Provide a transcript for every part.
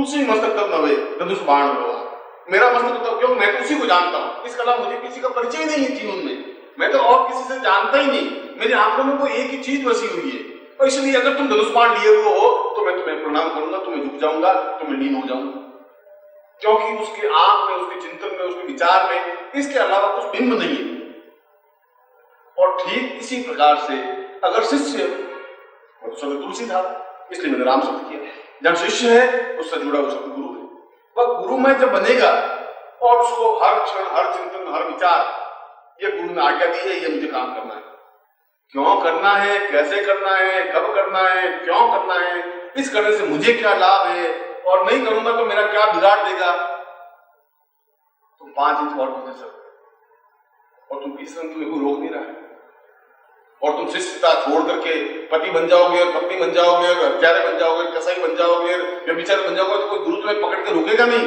तुलसी मस्तक तब नवे धनुष बाण हुआ। मेरा मस्तक तब, क्यों मैं तो उसी को जानता हूँ, इसके अलावा मुझे किसी का परिचय नहीं है जीवन में, मैं तो और किसी से जानता ही नहीं, मेरी आंखों में कोई एक ही चीज बसी हुई है। और इसलिए अगर तुम धनुष बाण लिए हुए हो तो मैं तुम्हें प्रणाम करूंगा, तुम्हें झुक जाऊंगा, तुम्हें लीन हो जाऊंगा, क्योंकि उसके आंख में, उसके चिंतन में, उसके विचार में इसके अलावा कुछ बिंब नहीं है। और ठीक इसी प्रकार से अगर शिष्य, तो शब्द तुलसी था इसलिए मैंने राम शब्द किया, जब शिष्य है उससे जुड़ा हुआ शब्द गुरु है। वह गुरु में जब बनेगा और उसको हर क्षण, हर चिंतन, हर विचार, ये गुरु ने आज्ञा दी है, ये मुझे काम करना है, क्यों करना है, कैसे करना है, कब करना है, क्यों करना है, इस करने से मुझे क्या लाभ है, और नहीं करूंगा तो मेरा क्या बिगाड़ देगा। तुम 5 इंच और गुजर सकते और तुम तीसरे तुम्हें कोई रोक नहीं रहा है, और तुम शिष्यता छोड़ करके पति बन जाओगे, पत्नी बन जाओगे, हत्यारे बन जाओगे, कसाई बन जाओगे, व्यभिचारी बन जाओगे, तो कोई गुरु तुम्हें पकड़ के रोकेगा नहीं।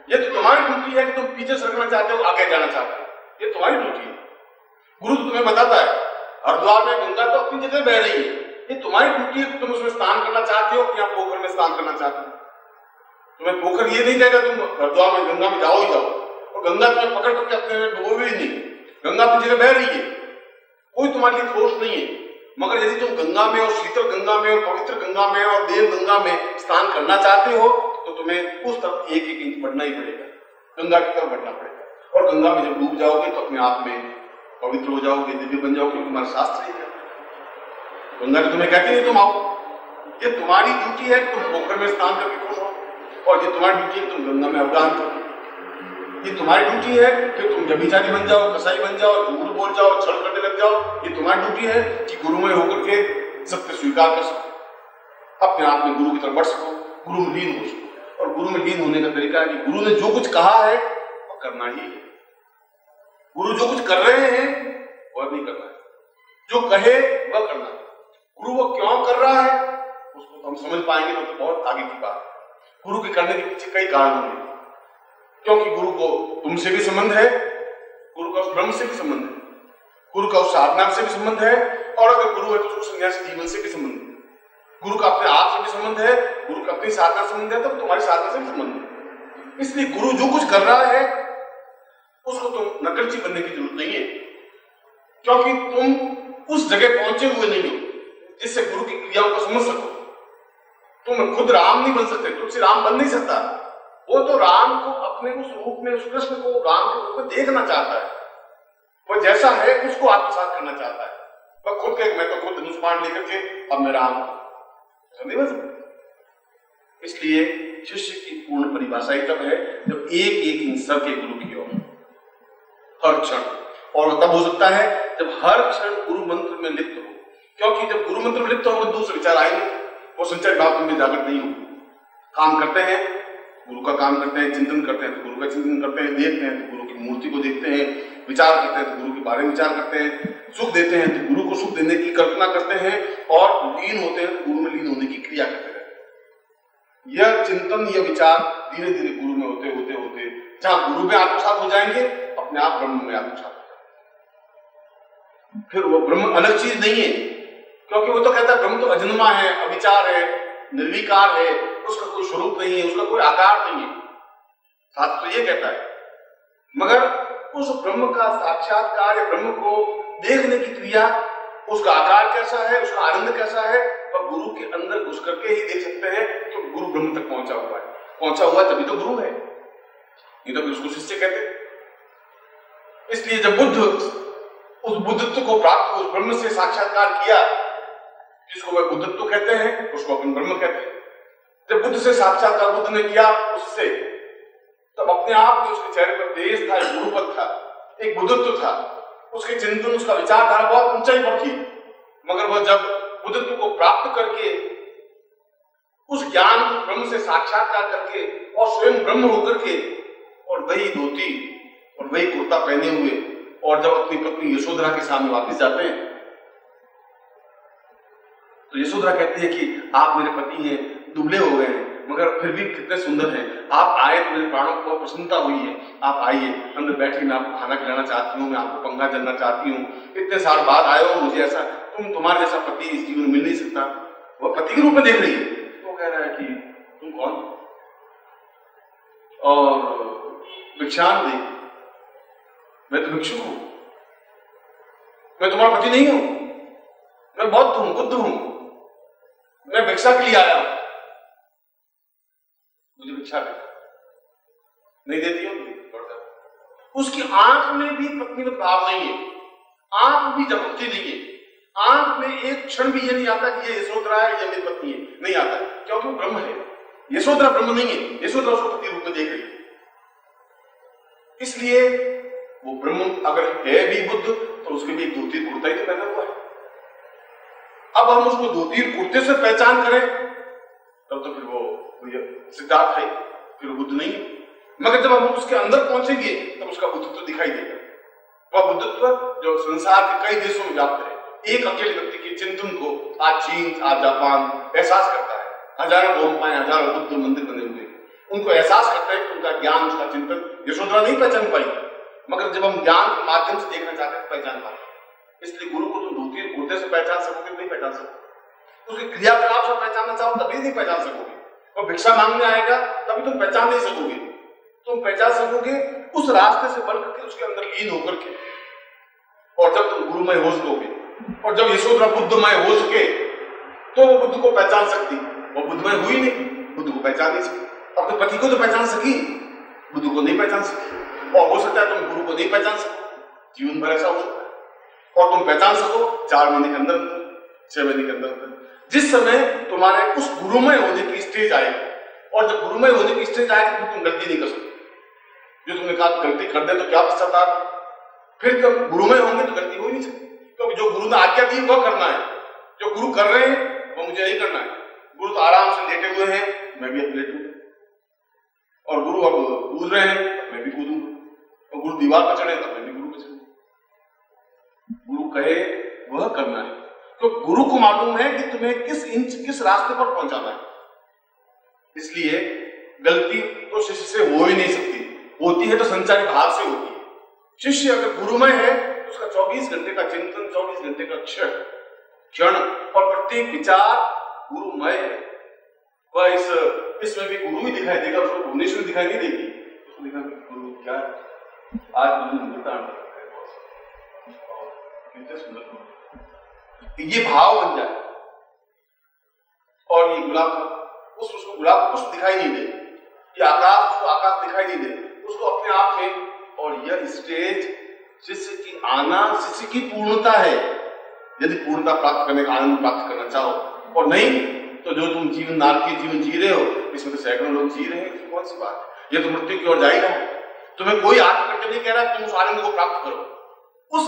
ये तो तुम्हारी ड्यूटी है कि तुम पीछे सरकना चाहते हो, आगे जाना चाहते हो, ये तुम्हारी ड्यूटी है। गुरु तो तुम्हें बताता है हरिद्वार में गंगा तो अपनी जगह बह रही है, ये तुम्हारी ड्यूटी है, तुम उसमें स्नान करना चाहते हो या पोखर में स्नान करना चाहते हो। तुम्हें पोखर ये नहीं कहेगा तुम हरिद्वार में गंगा में जाओ ही जाओ, और गंगा तुम्हें पकड़ करके अपने में डुबोगे ही नहीं, गंगा अपनी जगह बह रही है, कोई तुम्हारे लिए दोष नहीं है। मगर यदि तुम गंगा में, और शीतल गंगा में, और पवित्र गंगा में, और देव गंगा में स्नान करना चाहते हो तो तुम्हें उस तरफ 1-1 इंच बढ़ना ही पड़ेगा, गंगा की तरफ बढ़ना पड़ेगा। और गंगा में जब डूब जाओगे तो अपने आप में पवित्र हो जाओगे, दिव्य बन जाओगे, क्योंकि तुम्हारा शास्त्र ही है। गंगा तुम्हें कहती है तुम आओ, ये तुम्हारी ड्यूटी है कि तुम पोखर में स्नान करके खुश हो, और ये तुम्हारी ड्यूटी है कि तुम गंगा में अवगान करो। ये तुम्हारी ड्यूटी है कि तुम व्यभिचारी बन जाओ, कसाई बन जाओ, झूठ बोल जाओ, छल करने लग जाओ। ये तुम्हारी ड्यूटी है कि गुरुमय होकर के सत्य स्वीकार कर सको, अपने आप में गुरु की तरफ बढ़ सको, गुरु में लीन हो सको। और गुरु में लीन होने का तरीका है कि गुरु ने जो कुछ कहा है वो करना ही है। गुरु जो कुछ कर रहे हैं वह नहीं करना है, जो कहे वह करना है। गुरु वो क्यों कर रहा है उसको हम समझ पाएंगे तो बहुत आगे की बात है। गुरु के करने के पीछे कई कारण होंगे, क्योंकि गुरु को तुमसे भी संबंध है, गुरु का उस ब्रह्म से भी संबंध है, गुरु का उस साधना से भी संबंध है, और अगर गुरु है तो उसको सन्यासी जीवन से भी संबंध है। गुरु का अपने आप से भी संबंध है, गुरु का अपनी साधना से संबंध है, तो तुम्हारी साधना से भी संबंध है। इसलिए गुरु जो कुछ कर रहा है उसको तुम नकलची बनने की जरूरत नहीं है, क्योंकि तुम उस जगह पहुंचे हुए नहीं हो जिससे गुरु की क्रियाओं को समझ सको। तुम खुद राम नहीं बन सकते, तुमसे राम बन नहीं सकता। वो तो राम को अपने उस रूप में, उस कृष्ण को राम के रूप में देखना चाहता है, वो जैसा है उसको आत्मसात करना चाहता है। वह खुद कहे मैं तो खुद धनुष बाण लेकर के अब मैं राम हूं, नहीं बन सकता। इसलिए शिष्य की पूर्ण परिभाषा ही तब है जब 1-1 इंच सर के गुरु की ओर हर क्षण, और तब हो सकता है जब हर क्षण गुरु मंत्र में लिप्त हो, क्योंकि जब गुरु मंत्र में लिप्त हो दूसरे विचार आएंगे, वो संचय भाव में जागृत नहीं हो। काम करते हैं, गुरु का काम करते हैं, चिंतन करते हैं तो गुरु का चिंतन करते हैं, देखते हैं तो गुरु की मूर्ति को देखते हैं, विचार करते हैं तो गुरु के बारे में विचार करते हैं, सुख देते हैं तो गुरु को सुख देने की कल्पना करते हैं, और लीन होते हैं तो गुरु में लीन होने की क्रिया करते हैं। यह चिंतन, यह विचार धीरे धीरे गुरु में होते होते होते जहां गुरु में आत्मसात हो जाएंगे, अपने आप ब्रह्म में आत्मसात हो जाएंगे। फिर वो ब्रह्म अलग चीज नहीं है, क्योंकि वो तो कहता है ब्रह्म तो अजन्मा है, अविचार है, निर्विकार है, उसका कोई स्वरूप नहीं है, उसका कोई आकार नहीं है, शास्त्र तो ये कहता है। मगर उस ब्रह्म का साक्षात्कार या ब्रह्म को देखने की क्रिया, उसका आकार कैसा है, उसका आनंद कैसा है, वह गुरु के अंदर घुस करके ही देख सकते हैं। तो गुरु ब्रह्म तक पहुंचा हुआ है, पहुंचा हुआ है तभी तो गुरु है, नहीं तो फिर उसको शिष्य कहते। इसलिए जब बुद्ध उस बुद्धत्व को प्राप्त, उस ब्रह्म से साक्षात्कार किया, जिसको वह बुद्धत्व कहते हैं, उसको अपन ब्रह्म कहते हैं। जब बुद्ध से साक्षात्कार बुद्ध ने किया उससे, तब अपने आप में उसके चेहरे पर तेज था, एक गुरुपद था, एक बुद्धत्व था, उसके चिंतन, उसका विचारधारा बहुत ऊंचाई पर थी। मगर वह जब बुद्धत्व को प्राप्त करके, उस ज्ञान को ब्रह्म से साक्षात्कार करके और स्वयं ब्रह्म होकर के, और वही धोती और वही कुर्ता पहने हुए, और जब अपनी पत्नी यशोधरा के सामने वापस जाते हैं तो यशोधरा कहती है कि आप मेरे पति हैं, दुबले हो गए हैं, मगर फिर भी कितने सुंदर हैं, आप आए तो मेरे प्राणों को प्रसन्नता हुई है, आप आइए अंदर बैठिए, मैं आपको खाना खिलाना चाहती हूँ, मैं आपको पंखा जलना चाहती हूँ, इतने साल बाद आए हो, मुझे ऐसा, तुम्हारे जैसा पति इस जीवन में मिल नहीं सकता। वह पति के रूप में देख रही है, वो कह रहा है कि तुम कौन, और भिक्षान दे। मैं तो भिक्षुक हूं, मैं तुम्हारा पति नहीं हूं, मैं बौद्ध हूं, बुद्ध हूं, मैं भिक्षा के लिए आया हूं, मुझे भिक्षा दे। नहीं देती हो, उसकी आंख में भी पत्नी में भाव नहीं है, आंख भी झपकती नहीं है, आंख में एक क्षण भी ये नहीं आता कि ये यशोधरा है, ये मेरी पत्नी है, नहीं आता, क्योंकि वो ब्रह्म है। यशोधरा ब्रह्म नहीं है, यशोधरा उसको पति रूप में देख रही है। इसलिए वो ब्रह्म अगर है भी बुद्ध तो उसके भी एक धोती कुर्ता ही पहना हुआ है। अब हम उसको धोती कुर्ते से पहचान करें तब तो फिर वो सिद्धार्थ है, फिर वो बुद्ध नहीं है। मगर जब हम उसके अंदर पहुंचेंगे तब उसका बुद्धत्व दिखाई देगा। वह बुद्धत्व जो संसार के कई देशों में व्याप्त है, एक अकेले व्यक्ति के चिंतन को आज चीन, आज जापान एहसास करता है। हजारों गोम्पाएं, हजारों बुद्ध मंदिर बने हुए, उनको एहसास करता है कि उनका ज्ञान, उसका चिंतन यशोधरा नहीं पहचान पाई, मगर जब हम ज्ञान के माध्यम से देखना चाहते हैं पहचान पाए। इसलिए गुरु को तुम धोती कुर्ते से पहचान सकोगे नहीं पहचान सकोगे, उसके क्रियाकलाप से पहचानना चाहो तभी नहीं पहचान सकोगे। और भिक्षा मांगने आएगा तभी तुम पहचान नहीं सकोगे। तुम पहचान सकोगे उस रास्ते से बढ़ करके, उसके अंदर लीन होकर के। और जब तुम गुरुमय हो सकोगे और जब यशोधरा बुद्धमय हो सके तो वो बुद्ध को पहचान सकती। वो बुद्धमय हुई नहीं, बुद्ध को पहचान नहीं सकी। अपने पति को तो पहचान सकी, बुद्ध को नहीं पहचान सकी। और हो सकता है तुम गुरु को नहीं पहचान सको, जीवन भर ऐसा हो सकता है। और तुम पहचान सको 4 महीने के अंदर, 6 महीने के अंदर, जिस समय तुम्हारे उस गुरुमय होने की स्टेज आएगी। और जब गुरुमय होने की स्टेज आएगी तो तुम गलती नहीं कर सकते। जो तुमने कहा गलती कर दे तो क्या पश्चाताप, फिर जब गुरुमय होंगे तो गलती हो ही नहीं सकती, क्योंकि जो गुरु ने आज्ञा दी वह करना है। जो गुरु कर रहे हैं वो मुझे नहीं करना है। गुरु तो आराम से लेटे हुए हैं, मैं भी अब लेटूं, और गुरु अब कूद रहे हैं, मैं भी कूदूंगा, और गुरु दीवार पर चढ़े तब मैं भी गुरु पर चढ़ूंगा। गुरु कहे वह करना है, तो गुरु को मालूम है कि तुम्हें किस इंच, किस रास्ते पर पहुंचाना है। इसलिए गलती तो शिष्य से हो ही नहीं सकती, होती है तो संचारी भाव से होती है। शिष्य अगर गुरुमय है तो उसका 24 घंटे का चिंतन, 24 घंटे का क्षण और प्रत्येक विचार गुरुमय है। वह इसमें भी गुरु ही दिखाई देगा, उसको भुवनेश्वर दिखाई नहीं देगी। उसको दिखा गुरु क्या आज गुरु मिलता है, ये भाव बन जाए। और ये गुलाब का उसको गुलाब का पुष्प दिखाई नहीं दे, ये आकाश उसको आकाश दिखाई नहीं दे, उसको अपने आप में। और यह स्टेज शिष्य की आना, शिष्य की पूर्णता है। यदि पूर्णता प्राप्त करने का आनंद प्राप्त करना चाहो, और नहीं तो जो तुम जीवन नारकीय जीवन जी रहे हो, इसमें तो सैकड़ों लोग जी रहे हैं, कौन सी बात है। ये तो मृत्यु की ओर जा ही रहा है। तुम्हें कोई हाथ करके नहीं कह रहा तुम उस आनंद को प्राप्त करो। उस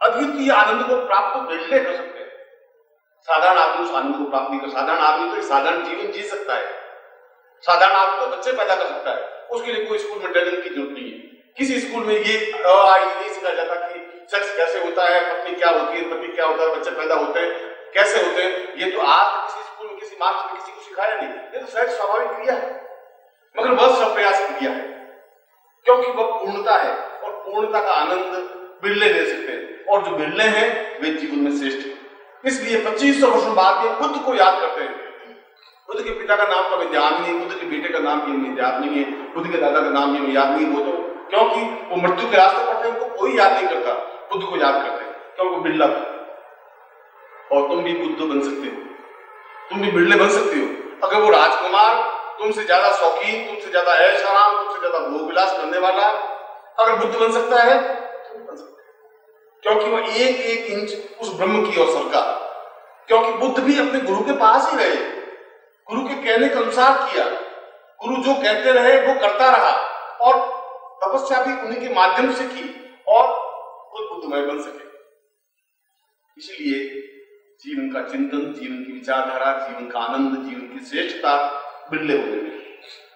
अद्वितीय आनंद को प्राप्त तो बिल्ले कर सकते हैं, साधारण आदमी उस आनंद को प्राप्त नहीं कर। साधारण आदमी तो एक साधारण जीवन जी सकता है, साधारण आदमी तो बच्चे पैदा कर सकता है, उसके लिए कोई स्कूल में ट्रेनिंग की जरूरत नहीं है। किसी स्कूल में ये नहीं सिखाया जाता कि सेक्स कैसे होता है, पत्नी क्या होती है, पति क्या होता है, बच्चे पैदा होते हैं कैसे होते हैं। ये तो आज किसी स्कूल में, किसी मार्क्स में किसी को सिखाया नहीं। ये तो शायद स्वाभाविक क्रिया है, मगर वह सप्रयास क्रिया है, क्योंकि वह पूर्णता है। और पूर्णता का आनंद बिरले ले सकते हैं, और जो बिरले हैं वे जीवन में श्रेष्ठ हैं। इसलिए 2500 वर्षों बाद ये बुद्ध को याद करते हैं। बुद्ध के पिता का नाम तो हमें याद नहीं, बुद्ध के बेटे का नाम भी हमें याद नहीं है, बुद्ध के दादा का नाम भी हमें याद नहीं। वो तो क्योंकि वो मृत्यु के रास्ते पर थे, उनको कोई याद नहीं करता। बुद्ध को याद करते हैं क्योंकि वो बिरला था। और तुम भी बुद्ध बन सकते हो, तुम भी बिरले बन सकते हो। अगर वो राजकुमार तुमसे ज्यादा शौकीन, तुमसे ज्यादा ऐश आराम, तुमसे ज्यादा भोग विलास करने वाला अगर बुद्ध बन सकता है, तुम बन सकते हो। क्योंकि वो एक एक इंच उस ब्रह्म की ओर सरका। क्योंकि बुद्ध भी अपने गुरु के पास ही रहे, गुरु के कहने के अनुसार किया, गुरु जो कहते रहे वो करता रहा, और तपस्या भी उन्हीं के माध्यम से की, और खुद बुद्धमय बन सके। इसलिए जीवन का चिंतन, जीवन की विचारधारा, जीवन का आनंद, जीवन की श्रेष्ठता बिरले होने में।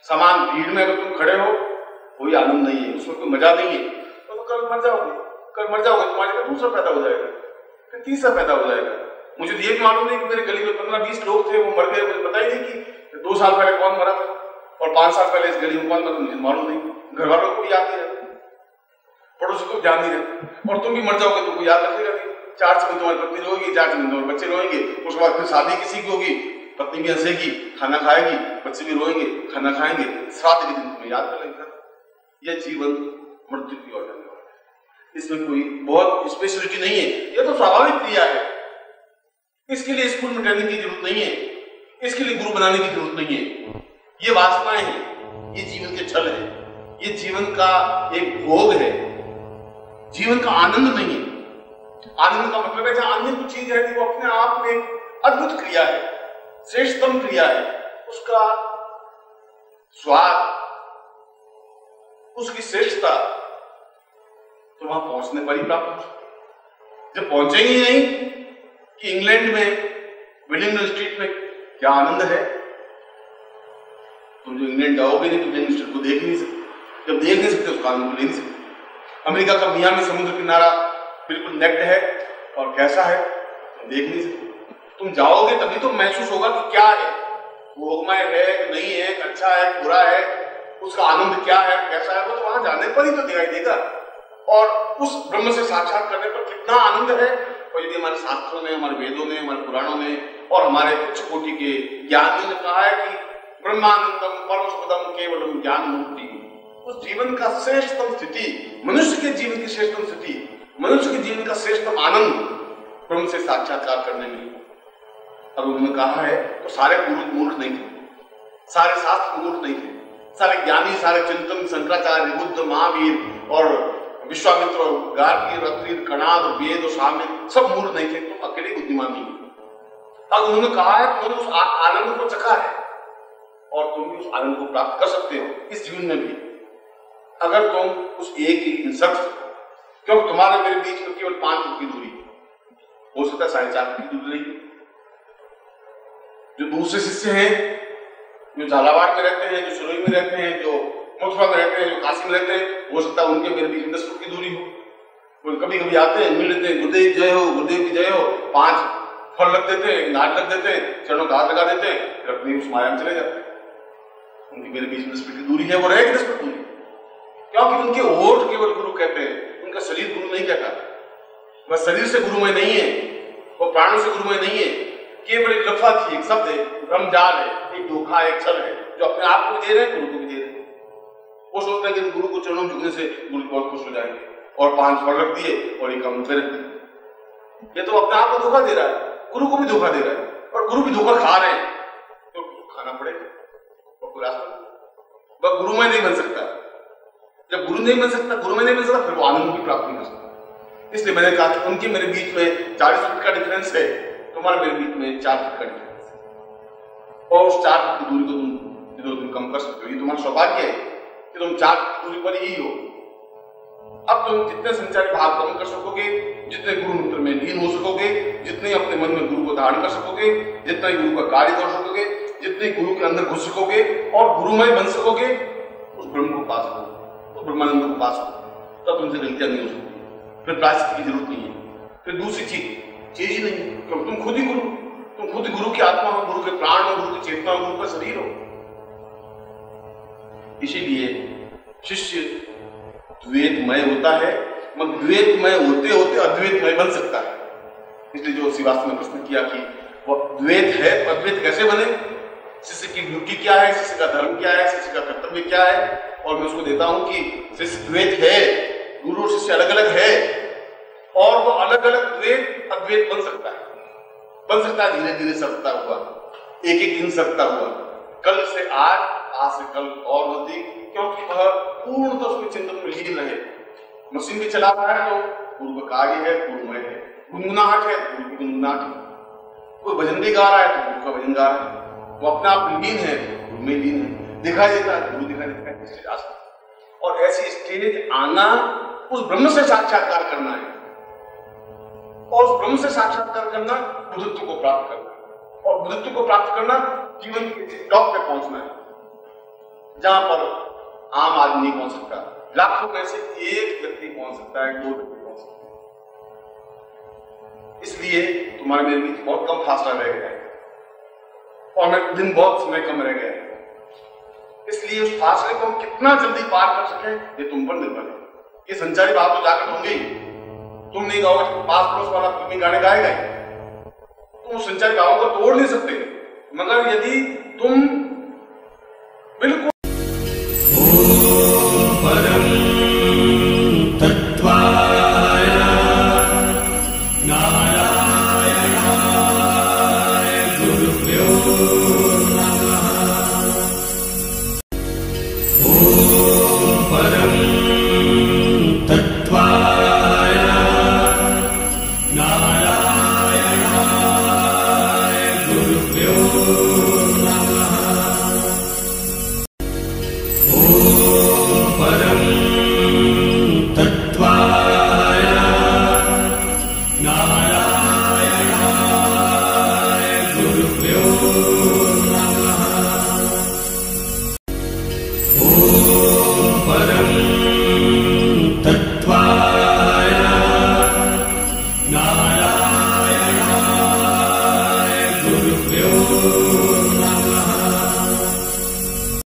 समान भीड़ में अगर तुम खड़े हो, कोई आनंद नहीं है, उसमें कोई मजा नहीं है, तो कल मर जाओगे। कल मर जाओगे, तुम्हारे घर दूसरा पैदा हो जाएगा, फिर तीसरा पैदा हो जाएगा। मुझे तो ये भी मालूम नहीं कि मेरे गली में 15-20 लोग थे, वो मर गए, मुझे पता ही नहीं कि 2 साल पहले कौन मरा था, और 5 साल पहले इस गली में कौन मरा, मुझे मालूम नहीं। घर वालों को भी याद नहीं रहता, पड़ोसी को ध्यान नहीं रहता। और तुम भी मर जाओगे तो कोई याद रखेगा नहीं। 4 समय तुम्हारी पत्नी रोएगी, 4 समय तुम्हारे बच्चे रोएंगे, उसके बाद फिर शादी किसी की होगी, पत्नी भी हंसेगी, खाना खाएगी, बच्चे भी रोएंगे, खाना खाएंगे, श्राद्ध के दिन तुम्हें याद करेगा। यह जीवन मृत्यु की ओर जाने वाला है। इसमें कोई बहुत स्पेशलिटी नहीं है, यह तो स्वाभाविक क्रिया है। इसके लिए स्कूल में ट्रेनिंग की जरूरत नहीं है, इसके लिए गुरु बनाने की जरूरत नहीं है। ये वासनाएं हैं, ये जीवन के छल है, ये जीवन का एक भोग है, जीवन का आनंद नहीं है। आनंद का मतलब है जहां अन्य कुछ चीज है वो अपने आप में एक अद्भुत क्रिया है, श्रेष्ठतम क्रिया है, उसका स्वाद, उसकी श्रेष्ठता तो वहां पहुंचने पर ही प्राप्त हो। जब पहुंचेंगे ही नहीं कि इंग्लैंड में विलिंगडन स्ट्रीट में क्या आनंद है, तुम जो इंग्लैंड जाओगे नहीं तो विलिंगडन स्ट्रीट को देख नहीं सकते। जब देख नहीं सकते उसका आनंद ले नहीं सकते। अमेरिका का मियामी समुद्र किनारा बिल्कुल नेक्ड है और कैसा है तुम देख नहीं सकते। तुम जाओगे तभी तो महसूस होगा कि क्या है, भोगमय है कि नहीं है, अच्छा है बुरा है, उसका आनंद क्या है कैसा है, वो तो वहां जाने पर ही तो दिखाई देगा। और उस ब्रह्म से साक्षात करने पर कितना आनंद है। और यदि हमारे शास्त्रों में, हमारे वेदों में, हमारे पुराणों में और हमारे उच्च कोटि के ज्ञानियों ने कहा है कि ब्रह्मानंदम परमपदम केवलम ज्ञान मुक्ति, उस जीवन का श्रेष्ठतम स्थिति, मनुष्य के जीवन की श्रेष्ठतम स्थिति, मनुष्य के जीवन का श्रेष्ठतम आनंद ब्रह्म से साक्षात्कार करने में। अब उन्होंने कहा है तो सारे पुरुष मूर्ख नहीं थे, सारे शास्त्र मूर्ख नहीं थे, सारे ज्ञानी, सारे चिंतन, शंकराचार्य, बुद्ध, महावीर और विश्वामित्र, गार्गी, रत्रि, कणाद, वेद और सामने सब मूर्ख नहीं थे, तुम अकेले बुद्धिमान नहीं। अब उन्होंने कहा है तुमने उस आनंद को चखा है और तुम भी उस आनंद को प्राप्त कर सकते हो इस जीवन में भी, अगर तुम उस एक ही इंसर्ट, क्योंकि तुम्हारे मेरे बीच में केवल 5 फुट की दूरी हो सकता है, 4.5 फुट की दूरी नहीं। जो दूसरे शिष्य हैं, जो झालावाड़ में रहते हैं, जो सिरोही में रहते हैं, जो मथुरा में रहते हैं, जो काशी में रहते हैं, हो सकता है उनके मेरे बीच में 10 फुट की दूरी हो। वो कभी कभी आते हैं, मिल लेते हैं, गुरुदेव जय हो, गुरुदेव की जय हो, 5 फल रख देते हैं, नाट रख देते हैं, चरणों का हाथ लगा देते हैं, फिर अपनी उस माया में चले जाते हैं। उनकी मेरे बीच में 10 फुट की दूरी है, वो रहेगी 10 फुट दूरी, क्योंकि उनके ओठ केवल गुरु कहते हैं, उनका शरीर गुरु नहीं कहता। वह शरीर से गुरुमय नहीं है, वो प्राणों से गुरुमय नहीं है, केवल एक लफा थी, एक शब्द है, भ्रमजाल है, एक धोखा, एक छल है, जो अपने आप को भी दे रहे हैं, गुरु को भी दे रहे हैं। वो सोचते हैं कि गुरु को चरणों में झुकने से गुरु बहुत खुश हो जाएंगे और 5 फल रख दिए और एक काम मुझे रख दिए। ये तो अपने आप को धोखा दे रहा है, गुरु को भी धोखा दे रहा है, और गुरु भी धोखा खा रहे हैं, तो खाना पड़ेगा और कोई रास्ता। वह गुरुमय नहीं बन सकता। जब गुरु नहीं बन सकता, गुरुमय नहीं बन सकता, फिर वो आनंद की प्राप्ति नहीं कर सकता। इसलिए मैंने कहा कि उनके मेरे बीच में 40 फुट का डिफरेंस है, तुम्हारे मेरे बीच में 4 फुट का डिफरेंस है, और उस 4 फुट की दूरी को तुम कम कर सकते हो। ये तुम्हारा सौभाग्य है कि तुम 4 फुट की दूरी पर ही हो। अब तुम जितने संचारी भाव कम कर सकोगे, जितने गुरु मंत्र में लीन हो सकोगे, जितने अपने मन में गुरु को धारण कर सकोगे, जितना गुरु का कार्य कर सकोगे, जितने गुरु के अंदर घुस सकोगे और गुरुमय बन सकोगे, उस ब्रह्म को पा सकोगे, उस ब्रह्मानंद को पा सकोगे, तब तुमसे गलतियां नहीं हो सकती, फिर प्रायश्चित की जरूरत नहीं है, फिर दूसरी चीज ही नहीं है, क्योंकि तुम खुद ही गुरु, तुम खुद गुरु की आत्मा हो, गुरु के प्राण हो, गुरु की चेतना हो, गुरु का शरीर हो। इसीलिए शिष्य द्वैतमय होता है, मगर द्वैतमय होते होते अद्वैतमय बन सकता है। इसलिए जो श्रीवास्तव ने प्रश्न किया कि वह द्वैत है, अद्वैत कैसे बने, शिष्य की ड्यूटी क्या है, शिष्य का धर्म क्या है, शिष्य का कर्तव्य क्या है, और मैं उसको देता हूं कि शिष्य द्वैत है, गुरु और शिष्य अलग अलग है, और वो अलग अलग द्वैत अद्वैत बन सकता है, धीरे धीरे सरकता हुआ, एक एक दिन सरकता हुआ, कल से आज से कल और नजदीक, क्योंकि वह पूर्णतः उसके चिंतन में लीन रहे। मशीन भी चला रहा है तो गुरु का कार्य है, गुरुमय है, गुनगुनाहट है, गुरु की गुनगुनाहट है, कोई भजन भी गा रहा है तो गुरु का भजन गा रहा है, वो अपने आप लीन है, गुरु में लीन है, दिखाई देता है गुरु दिखाई देता है, स्टेज आ सकता है। और ऐसी स्टेज आना उस ब्रह्म से साक्षात्कार करना है, और उस ब्रह्म से साक्षात्कार करना बुद्धत्व को प्राप्त करना है, और बुद्धत्व को प्राप्त करना जीवन के टॉप पे पहुंचना है, जहां पर आम आदमी नहीं पहुंच सकता, लाखों में से एक व्यक्ति पहुंच सकता है, 2 व्यक्ति पहुंच सकते हैं। इसलिए तुम्हारे मेरे बीच बहुत कम फासला रह गया है, और मैं दिन बहुत समय कम रह गया है, इसलिए उस फासले को हम कितना जल्दी पार कर सके ये तुम पर निर्भर है। ये संचारी भाव तो जागृत होंगे ही, तुम नहीं गाओगे तो पास पड़ोस वाला फिल्मी गाने गाएगा, तुम उस संचारी भावों को तोड़ नहीं सकते, मगर यदि तुम बिल्कुल